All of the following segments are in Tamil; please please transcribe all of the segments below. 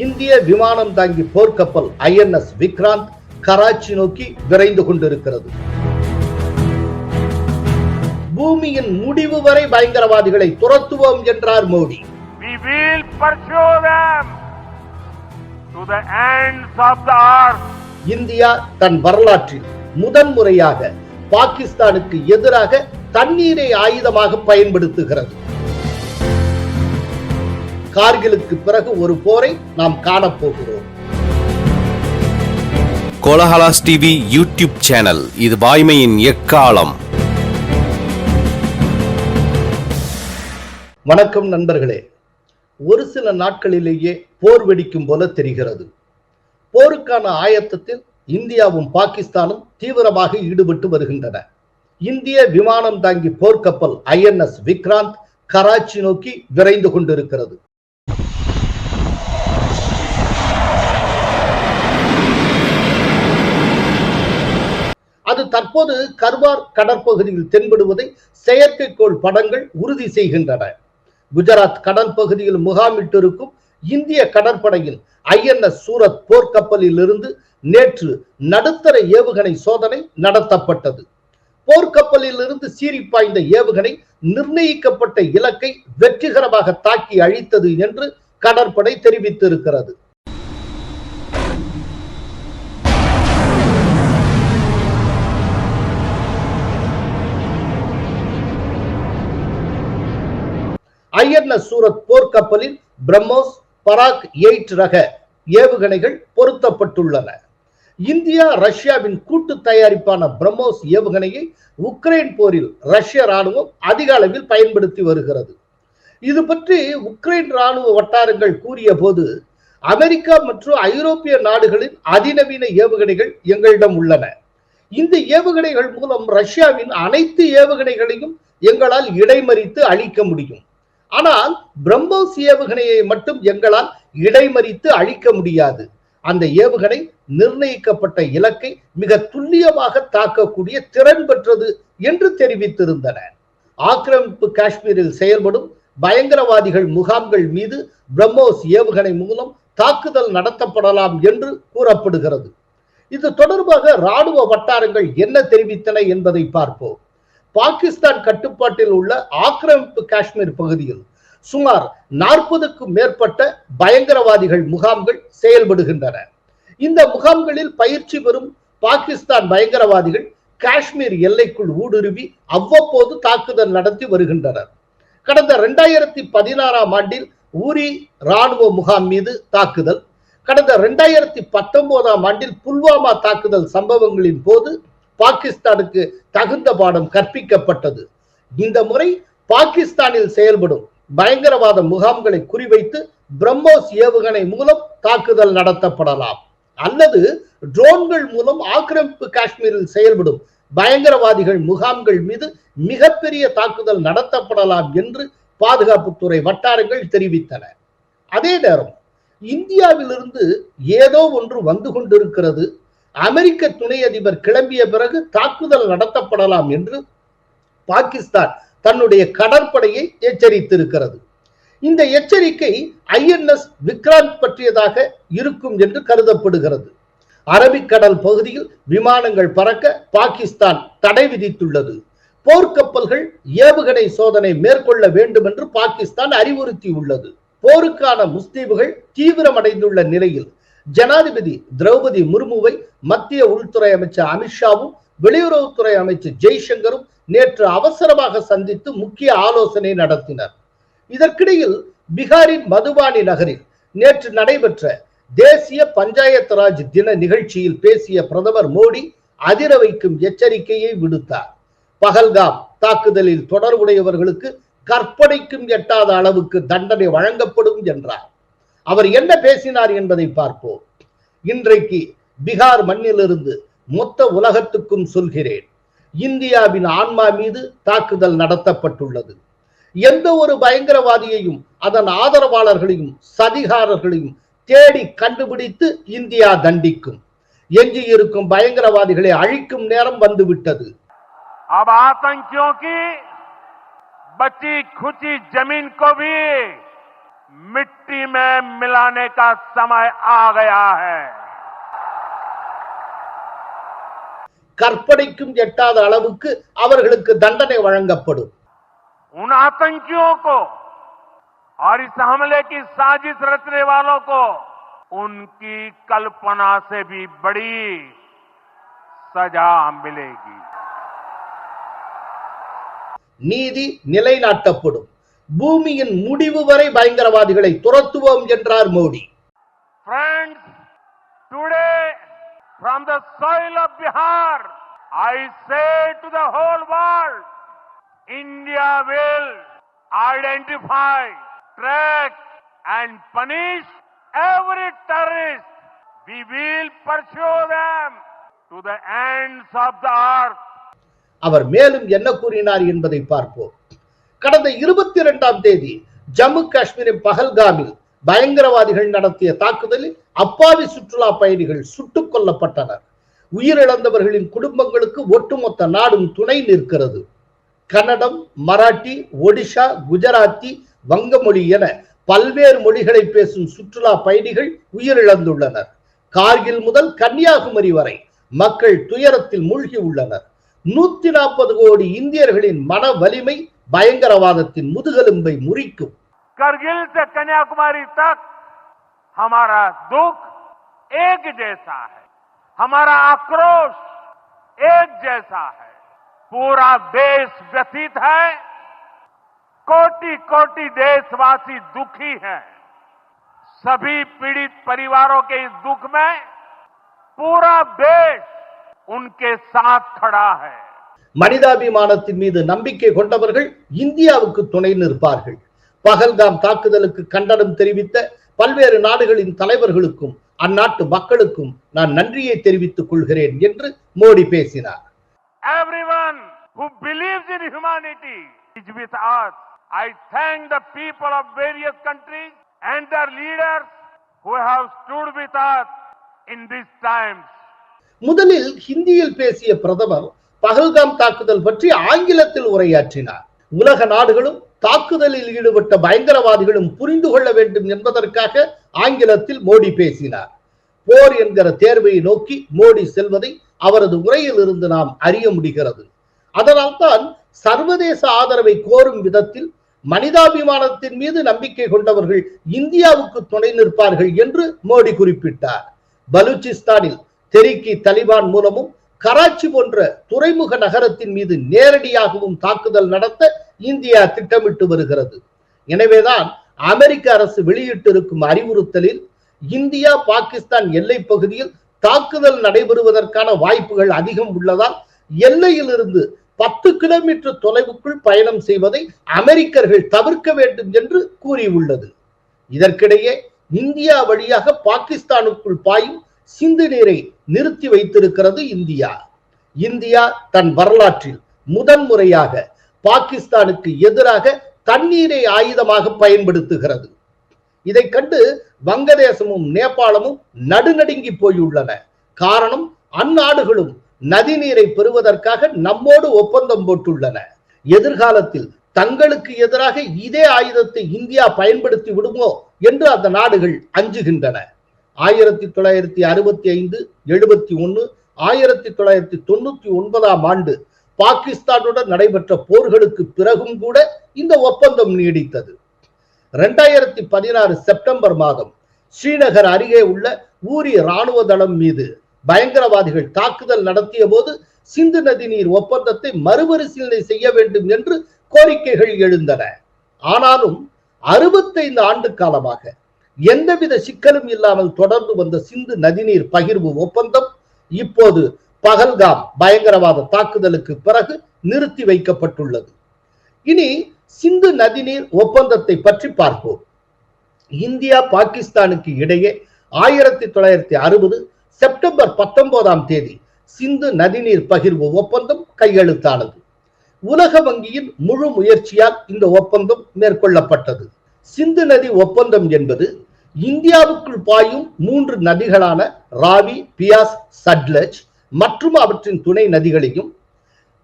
இந்திய விமானம் தாங்கி போர்க்கப்பல் INS விக்ராந்த் கராச்சி நோக்கி விரைந்து கொண்டிருக்கிறது. பூமியின் முடிவு வரை பயங்கரவாதிகளை துரத்துவோம் என்றார் Modi. We will pursue them to the ends of the earth. India தன் வரலாற்றில் முதன்முறையாக பாகிஸ்தானுக்கு எதிராக தண்ணீரை ஆயுதமாக பயன்படுத்துகிறது. கார்கிலுக்கு பிறகு ஒரு போரை நாம் காணப்போகிறோம். கோலஹலாஸ் டிவி யூடியூப் சேனல், இது வாய்மையின் எக்காலம். வணக்கம் நண்பர்களே. ஒரு சில நாட்களிலேயே போர் வெடிக்கும் போல தெரிகிறது. போருக்கான ஆயத்தத்தில் இந்தியாவும் பாகிஸ்தானும் தீவிரமாக ஈடுபட்டு வருகின்றன. இந்திய விமானம் தாங்கி போர்க்கப்பல் INS விக்ராந்த் கராச்சி நோக்கி விரைந்து கொண்டிருக்கிறது. அது தற்போது கர்வார் கடற்பகுதியில் தென்படுவதை செயற்கைக்கோள் படங்கள் உறுதி செய்கின்றன. குஜராத் கடல் பகுதியில் முகாமிட்டிருக்கும் இந்திய கடற்படையின் INS சூரத் போர்க்கப்பலில் இருந்து நேற்று நடுத்தர ஏவுகணை சோதனை நடத்தப்பட்டது. போர்க்கப்பலில் இருந்து சீறி பாய்ந்த ஏவுகணை நிர்ணயிக்கப்பட்ட இலக்கை வெற்றிகரமாக தாக்கி அழித்தது என்று கடற்படை தெரிவித்திருக்கிறது. INS சூரத் போர்க்கப்பலில் பிரம்மோஸ், பராக் 8 ரக ஏவுகணைகள் பொருத்தப்பட்டுள்ளன. இந்தியா ரஷ்யாவின் கூட்டு தயாரிப்பான பிரம்மோஸ் ஏவுகணையை உக்ரைன் போரில் ரஷ்ய ராணுவம் அதிக அளவில் பயன்படுத்தி வருகிறது. இது பற்றி உக்ரைன் ராணுவ வட்டாரங்கள் கூறிய போது, அமெரிக்கா மற்றும் ஐரோப்பிய நாடுகளின் அதிநவீன ஏவுகணைகள் எங்களிடம் உள்ளன. இந்த ஏவுகணைகள் மூலம் ரஷ்யாவின் அனைத்து ஏவுகணைகளையும் எங்களால் இடைமறித்து அழிக்க முடியும். ஆனால் பிரம்மோஸ் ஏவுகணையை மட்டும் எங்களால் இடைமறித்து அழிக்க முடியாது. அந்த ஏவுகணை நிர்ணயிக்கப்பட்ட இலக்கை மிக துல்லியமாக தாக்கக்கூடிய திறன் பெற்றது என்று தெரிவித்திருந்தன. ஆக்கிரமிப்பு காஷ்மீரில் செயல்படும் பயங்கரவாதிகள் முகாம்கள் மீது பிரம்மோஸ் ஏவுகணை மூலம் தாக்குதல் நடத்தப்படலாம் என்று கூறப்படுகிறது. இது தொடர்பாக ராணுவ வட்டாரங்கள் என்ன தெரிவித்தன என்பதை பார்ப்போம். பாகிஸ்தான் கட்டுப்பாட்டில் உள்ள ஆக்கிரமிப்பு காஷ்மீர் பகுதியில் சுமார் 40க்கும் மேற்பட்ட பயங்கரவாதிகள் முகாம்கள் செயல்படுகின்றன. இந்த முகாம்களில் பயிற்சி பெறும் பாகிஸ்தான் பயங்கரவாதிகள் காஷ்மீர் எல்லைக்குள் ஊடுருவி அவ்வப்போது தாக்குதல் நடத்தி வருகின்றனர். கடந்த 2016ஆம் ஆண்டில் ஊரி ராணுவ முகாம் மீது தாக்குதல், கடந்த 2019ஆம் ஆண்டில் புல்வாமா தாக்குதல் சம்பவங்களின் போது பாகிஸ்தானுக்கு தகுந்த பாடம் கற்பிக்கப்பட்டது. இந்த முறை பாகிஸ்தானில் செயல்படும் பயங்கரவாத முகாம்களை குறிவைத்து பிரம்மோஸ் ஏவுகணை மூலம் தாக்குதல் நடத்தப்படலாம், அல்லது ட்ரோன்கள் மூலம் ஆக்கிரமிப்பு காஷ்மீரில் செயல்படும் பயங்கரவாதிகள் முகாம்கள் மீது மிகப்பெரிய தாக்குதல் நடத்தப்படலாம் என்று பாதுகாப்புத்துறை வட்டாரங்கள் தெரிவித்தன. அதே நேரம் இந்தியாவிலிருந்து ஏதோ ஒன்று வந்து கொண்டிருக்கிறது, அமெரிக்க துணை அதிபர் கிளம்பிய பிறகு தாக்குதல் நடத்தப்படலாம் என்று பாகிஸ்தான் தன்னுடைய கடற்படையை எச்சரித்திருக்கிறது. இந்த எச்சரிக்கை INS விக்ராந்த் பற்றியதாக இருக்கும் என்று கருதப்படுகிறது. அரபிக்கடல் பகுதியில் விமானங்கள் பறக்க பாகிஸ்தான் தடை விதித்துள்ளது. போர்க்கப்பல்கள் ஏவுகணை சோதனை மேற்கொள்ள வேண்டும் என்று பாகிஸ்தான் அறிவுறுத்தியுள்ளது. போருக்கான முஸ்தீபுகள் தீவிரமடைந்துள்ள நிலையில் ஜனாதிபதி திரௌபதி முர்முவை மத்திய உள்துறை அமைச்சர் அமித்ஷாவும் வெளியுறவுத்துறை அமைச்சர் ஜெய்சங்கரும் நேற்று அவசரமாக சந்தித்து முக்கிய ஆலோசனை நடத்தினர். இதற்கிடையில் பீகாரின் மதுபானி நகரில் நேற்று நடைபெற்ற தேசிய பஞ்சாயத்து ராஜ் தின நிகழ்ச்சியில் பேசிய பிரதமர் மோடி அதிர வைக்கும் எச்சரிக்கையை விடுத்தார். பஹல்காம் தாக்குதலில் தொடர்புடையவர்களுக்கு கற்பனைக்கும் எட்டாத அளவுக்கு தண்டனை வழங்கப்படும் என்றார். அவர் என்ன பேசினார் என்பதை பார்ப்போம். இன்றைக்கு பீகார் மண்ணிலிருந்து மொத்த உலகத்துக்கும் சொல்கிறேன், இந்தியாவின் ஆன்மா மீது தாக்குதல் நடத்தப்பட்டுள்ளது. எந்த ஒரு பயங்கரவாதியையும் அதன் ஆதரவாளர்களையும் சதிகாரர்களையும் தேடி கண்டுபிடித்து இந்தியா தண்டிக்கும். எஞ்சி இருக்கும் பயங்கரவாதிகளை அழிக்கும் நேரம் வந்துவிட்டது. अब आतंकियों की बची खुची जमीन को भी मिट्टी में मिलाने का समय आ गया है। கற்பனைக்கும் எட்டாத அளவுக்கு அவர்களுக்கு தண்டனை வழங்கப்படும். उन आतंकियों को और इस हमले की साजिश रचने वालों को उनकी कल्पना से भी बड़ी सजा मिलेगी. நீதி நிலைநாட்டப்படும். பூமியின் முடிவு வரை பயங்கரவாதிகளை துரத்துவோம் என்றார் Modi. Friends, today from the soil of Bihar, I say to the whole world, India will identify, track and punish every terrorist. We will pursue them to the ends of the earth. அவர் மேலும் என்ன கூறினார் என்பதை பார்ப்போம். கடந்த 22ஆம் தேதி ஜம்மு காஷ்மீரின் பஹல்காமில் பயங்கரவாதிகள் நடத்திய தாக்குதலில் அப்பாவி சுற்றுலா பயணிகள் சுட்டுக் கொல்லப்பட்டனர். உயிரிழந்தவர்களின் குடும்பங்களுக்கு ஒட்டுமொத்த நாடும் துணை நிற்கிறது. கன்னடம், மராட்டி, ஒடிஷா, குஜராத்தி, வங்கமொழி என பல்வேறு மொழிகளை பேசும் சுற்றுலா பயணிகள் உயிரிழந்துள்ளனர். கார்கில் முதல் கன்னியாகுமரி வரை மக்கள் துயரத்தில் மூழ்கி உள்ளனர். 140 கோடி இந்தியர்களின் மன வலிமை பயங்கரவாதத்தின் முதுகெலும்பை முறிக்கும். करगिल से कन्याकुमारी तक हमारा दुख एक जैसा है, हमारा आक्रोश एक जैसा है. पूरा देश व्यथित है, कोटि कोटि देशवासी दुखी हैं. सभी पीड़ित परिवारों के इस दुख में पूरा देश उनके साथ खड़ा है. மனிதாபிமானத்தின் மீது நம்பிக்கை கொண்டவர்கள் இந்தியாவுக்கு துணை நிற்பார்கள். பஹல்காம் தாக்குதலுக்கு கண்டனம் தெரிவித்த பல்வேறு நாடுகளின் தலைவர்களுக்கும் அந்நாட்டு மக்களுக்கும் நான் நன்றியை தெரிவித்துக் கொள்கிறேன் என்று மோடி பேசினார். Everyone who believes in humanity is with us. I thank the people of various countries and their leaders who have stood with us in these times. முதலில் ஹிந்தியில் பேசிய பிரதமர் பஹல்காம் தாக்குதல் பற்றி ஆங்கிலத்தில் உரையாற்றினார். உலக நாடுகளும் தாக்குதலில் ஈடுபட்ட பயங்கரவாதிகளும் புரிந்து கொள்ள வேண்டும் என்பதற்காக ஆங்கிலத்தில் மோடி பேசினார். போர் என்கிற தேர்வை நோக்கி மோடி செல்வதை அவரது உரையில் இருந்து நாம் அறிய முடிகிறது. அதனால்தான் சர்வதேச ஆதரவை கோரும் விதத்தில் மனிதாபிமானத்தின் மீது நம்பிக்கை கொண்டவர்கள் இந்தியாவுக்கு துணை நிற்பார்கள் என்று மோடி குறிப்பிட்டார். பலூச்சிஸ்தானில் தெரிக்கி தலிபான் மூலமும் கராச்சி போன்ற துறைமுக நகரத்தின் மீது நேரடியாகவும் தாக்குதல் நடத்த இந்தியா திட்டமிட்டு வருகிறது. எனவேதான் அமெரிக்க அரசு வெளியிட்டிருக்கும் அறிவுறுத்தலில் இந்தியா பாகிஸ்தான் எல்லை பகுதியில் தாக்குதல் நடைபெறுவதற்கான வாய்ப்புகள் அதிகம் உள்ளதால் எல்லையில் இருந்து 10 கிலோமீட்டர் தொலைவுக்குள் பயணம் செய்வதை அமெரிக்கர்கள் தவிர்க்க வேண்டும் என்று கூறியுள்ளது. இதற்கிடையே இந்தியா வழியாக பாகிஸ்தானுக்குள் பாயும் சிந்து நீரை நிறுத்தி வைத்திருக்கிறது இந்தியா. இந்தியா தன் வரலாற்றில் முதன்முறையாக பாகிஸ்தானுக்கு எதிராக தண்ணீரை ஆயுதமாக பயன்படுத்துகிறது. இதை கண்டு வங்கதேசமும் நேபாளமும் நடுநடுங்கி போயுள்ளன. காரணம், அந்நாடுகளும் நதி நீரை பெறுவதற்காக நம்மோடு ஒப்பந்தம் போட்டுள்ளன. எதிர்காலத்தில் தங்களுக்கு எதிராக இதே ஆயுதத்தை இந்தியா பயன்படுத்தி விடுமோ என்று அந்த நாடுகள் அஞ்சுகின்றன. 1965, 71, 1999ஆம் ஆண்டு பாகிஸ்தானுடன் நடைபெற்ற போர்களுக்கு பிறகும் கூட இந்த ஒப்பந்தம் நீடித்தது. 2016 செப்டம்பர் மாதம் ஸ்ரீநகர் அருகே உள்ள ஊரி ராணுவ தளம் மீது பயங்கரவாதிகள் தாக்குதல் நடத்திய போது சிந்து நதி நீர் ஒப்பந்தத்தை மறுபரிசீலனை செய்ய வேண்டும் என்று கோரிக்கைகள் எழுந்தன. ஆனாலும் 65 ஆண்டு காலமாக எந்தவித சிக்கலும் இல்லாமல் தொடர்ந்து வந்த சிந்து நதிநீர் பகிர்வு ஒப்பந்தம் இப்போது பஹல்காம் பயங்கரவாத தாக்குதலுக்கு பிறகு நிறுத்தி வைக்கப்பட்டுள்ளது. இனி சிந்து நதிநீர் ஒப்பந்தத்தை பற்றி பார்ப்போம். இந்தியா பாகிஸ்தானுக்கு இடையே 1960 செப்டம்பர் 19ஆம் தேதி சிந்து நதிநீர் பகிர்வு ஒப்பந்தம் கையெழுத்தானது. உலக வங்கியின் முழு முயற்சியால் இந்த ஒப்பந்தம் மேற்கொள்ளப்பட்டது. சிந்து நதி ஒப்பந்தம் என்பது இந்தியாவுக்குள் பாயும் 3 நதிகளான ராவி, பியாஸ், சட்லஜ் மற்றும் அவற்றின் துணை நதிகளையும்,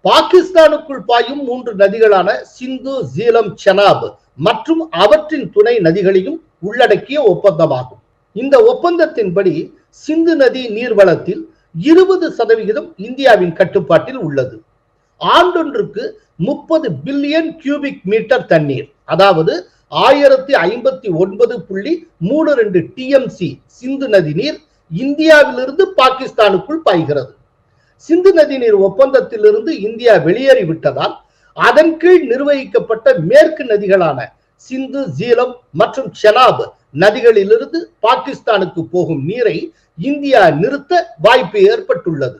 பாகிஸ்தானுக்குள் பாயும் 3 நதிகளான சிந்து, ஜீலம், செனாப் மற்றும் அவற்றின் துணை நதிகளையும் உள்ளடக்கிய ஒப்பந்தமாகும். இந்த ஒப்பந்தத்தின்படி சிந்து நதி நீர்வளத்தில் 20% இந்தியாவின் கட்டுப்பாட்டில் உள்ளது. ஆண்டொன்றுக்கு 30 பில்லியன் கியூபிக் மீட்டர் தண்ணீர், அதாவது 1059.32 டிஎம்சி சிந்து நதி நீர் இந்தியாவிலிருந்து பாகிஸ்தானுக்குள் பாய்கிறது. சிந்து நதி நீர் ஒப்பந்தத்திலிருந்து இந்தியா வெளியேறிவிட்டதால் அதன் கீழ் நிர்வகிக்கப்பட்ட மேற்கு நதிகளான சிந்து, ஜீலம் மற்றும் செனாப் நதிகளிலிருந்து பாகிஸ்தானுக்கு போகும் நீரை இந்தியா நிறுத்த வாய்ப்பு ஏற்பட்டுள்ளது.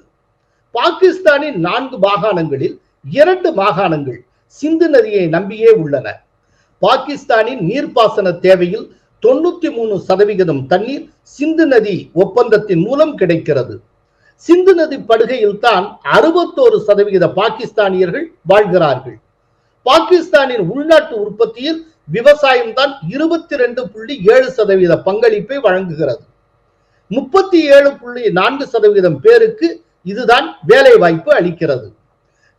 பாகிஸ்தானின் 4 மாகாணங்களில் 2 மாகாணங்கள் சிந்து நதியை நம்பியே உள்ளன. பாகிஸ்தானின் நீர்ப்பாசன தேவையில் 93% தண்ணீர் சிந்து நதி ஒப்பந்தத்தின் மூலம் கிடைக்கிறது. சிந்து நதி படுகையில் தான் 61% பாகிஸ்தானியர்கள் வாழ்கிறார்கள். பாகிஸ்தானின் உள்நாட்டு உற்பத்தியில் விவசாயம் தான் 22.7% பங்களிப்பை வழங்குகிறது. 37.4% பேருக்கு இதுதான் வேலை வாய்ப்பு அளிக்கிறது.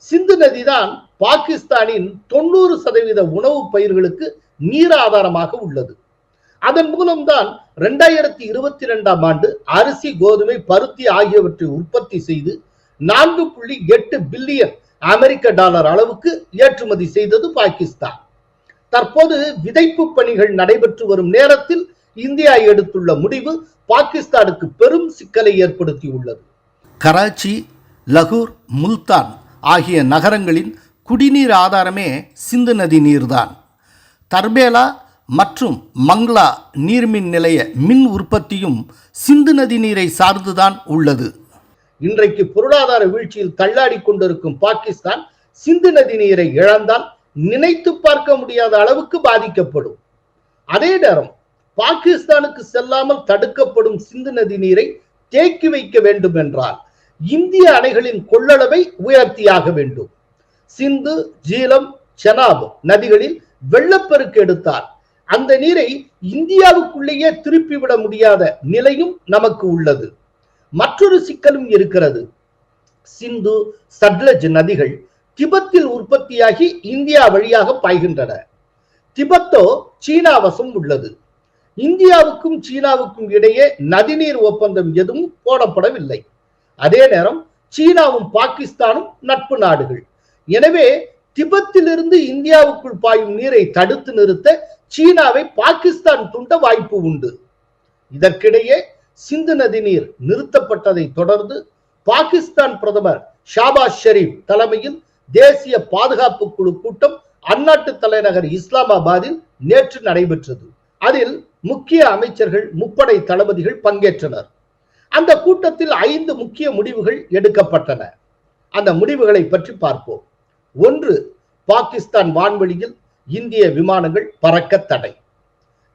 சிந்து நதிதான் பாகிஸ்தானின் 90% உணவு பயிர்களுக்கு நீர் ஆதாரமாக உள்ளது. அதன் மூலம்தான் 2022ஆம் ஆண்டு அரிசி, கோதுமை, பருத்தி ஆகியவற்றை உற்பத்தி செய்து 4.8 பில்லியன் அமெரிக்க டாலர் அளவுக்கு ஏற்றுமதி செய்தது பாகிஸ்தான். தற்போது விதைப்பு பணிகள் நடைபெற்று வரும் நேரத்தில் இந்தியா எடுத்துள்ள முடிவு பாகிஸ்தானுக்கு பெரும் சிக்கலை ஏற்படுத்தியுள்ளது. கராச்சி, லகூர், முல்தான் ஆகிய நகரங்களின் குடிநீர் ஆதாரமே சிந்து நதி நீர்தான். தர்பேலா மற்றும் மங்லா நீர்மின் நிலைய மின் உற்பத்தியும் சிந்து நதி நீரை சார்ந்துதான் உள்ளது. இன்றைக்கு பொருளாதார வீழ்ச்சியில் தள்ளாடி கொண்டிருக்கும் பாகிஸ்தான் சிந்து நதி நீரை இழந்தால் நினைத்து பார்க்க முடியாத அளவுக்கு பாதிக்கப்படும். அதே நேரம் பாகிஸ்தானுக்கு செல்லாமல் தடுக்கப்படும் சிந்து நதி நீரை தேக்கி வைக்க வேண்டும் என்றால் இந்திய அணைகளின் கொள்ளளவை உயர்த்தியாக வேண்டும். சிந்து, ஜீலம், செனாப் நதிகளில் வெள்ளப்பெருக்கு எடுத்தால் அந்த நீரை இந்தியாவுக்குள்ளேயே திருப்பிவிட முடியாத நிலையும் நமக்கு உள்ளது. மற்றொரு சிக்கலும் இருக்கிறது. சிந்து, சட்லஜ் நதிகள் திபெத்தில் உற்பத்தியாகி இந்தியா வழியாக பாய்கின்றன. திபெத்தோ சீனா வசம் உள்ளது. இந்தியாவுக்கும் சீனாவுக்கும் இடையே நதிநீர் ஒப்பந்தம் எதுவும் போடப்படவில்லை. அதே நேரம் சீனாவும் பாகிஸ்தானும் நட்பு நாடுகள். எனவே திபெத்திலிருந்து இந்தியாவுக்குள் பாயும் நீரை தடுத்து நிறுத்த சீனாவை பாகிஸ்தான் தூண்ட வாய்ப்பு உண்டு. இதற்கிடையே சிந்து நதி நீர் நிறுத்தப்பட்டதை தொடர்ந்து பாகிஸ்தான் பிரதமர் ஷாபாஸ் ஷெரீப் தலைமையில் தேசிய பாதுகாப்பு குழு கூட்டம் அந்நாட்டு தலைநகர் இஸ்லாமாபாத்தில் நேற்று நடைபெற்றது. அதில் முக்கிய அமைச்சர்கள், முப்படை தளபதிகள் பங்கேற்றனர். அந்த கூட்டத்தில் 5 முக்கிய முடிவுகள் எடுக்கப்பட்டன. அந்த முடிவுகளை பற்றி பார்ப்போம். 1. பாகிஸ்தான் வான்வெளியில் இந்திய விமானங்கள் பறக்க தடை.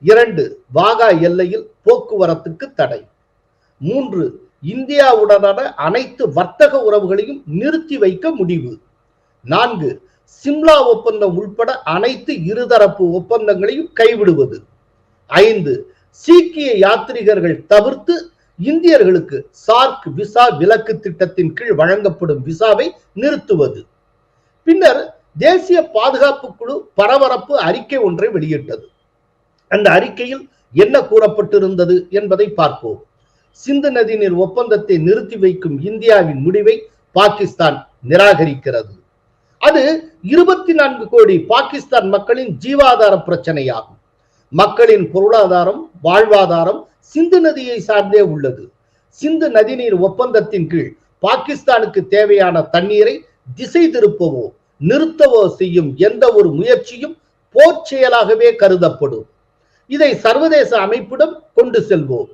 2. வாகா எல்லையில் போக்குவரத்துக்கு தடை. 3. இந்தியாவுடனான அனைத்து வர்த்தக உறவுகளையும் நிறுத்தி வைக்க முடிவு. 4. சிம்லா ஒப்பந்தம் உட்பட அனைத்து இருதரப்பு ஒப்பந்தங்களையும் கைவிடுவது. 5. சீக்கிய யாத்ரீகர்கள் தவிர்த்து இந்தியர்களுக்கு சார்க் விசா விலக்கு திட்டத்தின் கீழ் வழங்கப்படும் விசாவை நிறுத்துவது. பின்னர் தேசிய பாதுகாப்பு குழு பரபரப்பு அறிக்கை ஒன்றை வெளியிட்டது. அந்த அறிக்கையில் என்ன கூறப்பட்டிருந்தது என்பதை பார்ப்போம். சிந்து நதி நீர் ஒப்பந்தத்தை நிறுத்தி வைக்கும் இந்தியாவின் முடிவை பாகிஸ்தான் நிராகரிக்கிறது. அது 24 கோடி பாகிஸ்தான் மக்களின் ஜீவாதார பிரச்சனையாகும். மக்களின் பொருளாதாரம், வாழ்வாதாரம் சிந்து நதியை சார்ந்தே உள்ளது. சிந்து நதிநீர் ஒப்பந்தத்தின் கீழ் பாகிஸ்தானுக்கு தேவையான தண்ணீரை திசை திருப்பவோ நிறுத்தவோ செய்யும் எந்த ஒரு முயற்சியும் போர் செயலாகவே கருதப்படும். இதை சர்வதேச அமைப்பிடம் கொண்டு செல்வோம்.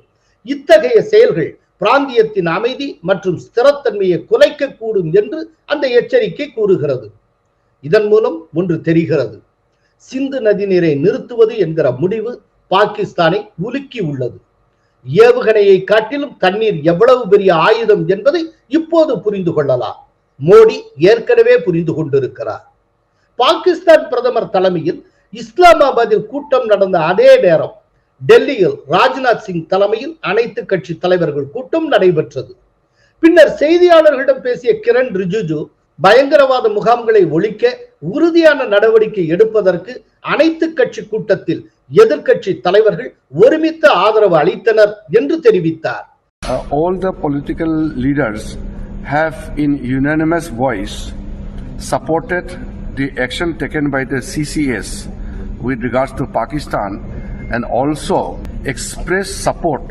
இத்தகைய செயல்கள் பிராந்தியத்தின் அமைதி மற்றும் ஸ்திரத்தன்மையை குலைக்கக்கூடும் என்று அந்த எச்சரிக்கை கூறுகிறது. இதன் மூலம் ஒன்று தெரிகிறது. சிந்து நதி நீரை நிறுத்துவது என்கிற முடிவு பாகிஸ்தானை உலுக்கி உள்ளது. ஏவுகணையை காட்டிலும் தண்ணீர் எவ்வளவு பெரிய ஆயுதம் என்பதை இப்போது புரிந்து கொள்ளலாம். மோடி ஏற்கனவே புரிந்து கொண்டிருக்கிறார். பாகிஸ்தான் பிரதமர் தலைமையில் இஸ்லாமாபாத்தில் கூட்டம் நடந்த அதே நேரம் டெல்லியில் ராஜ்நாத் சிங் தலைமையில் அனைத்து கட்சி தலைவர்கள் கூட்டம் நடைபெற்றது. பின்னர் செய்தியாளர்களிடம் பேசிய கிரண் ரிஜிஜு பயங்கரவாத முகாம்களை ஒழிக்க உறுதியான நடவடிக்கை எடுப்பதற்கு அனைத்து கட்சி கூட்டத்தில் எதிர்க்கட்சி தலைவர்கள் ஒருமித்த ஆதரவு அளித்தனர் என்று தெரிவித்தார். All the political leaders have in unanimous voice supported the action taken by the CCS with regards to Pakistan and also expressed support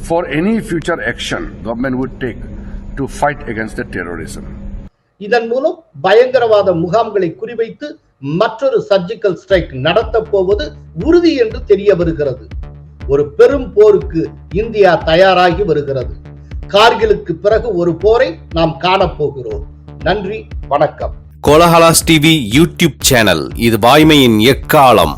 for any future action government would take to fight against the terrorism. இதன் மூலம் பயங்கரவாத முகாம்களை குறிவைத்து மற்றொரு சர்ஜிக்கல் ஸ்ட்ரைக் நடத்தப் போவது உறுதி என்று தெரிய வருகிறது. ஒரு பெரும் போருக்கு இந்தியா தயாராகி வருகிறது. கார்கிலுக்கு பிறகு ஒரு போரை நாம் காணப்போகிறோம். நன்றி, வணக்கம். கோலஹலாஸ் டிவி யூடியூப் சேனல், இது வாய்மையின் எக்காலம்.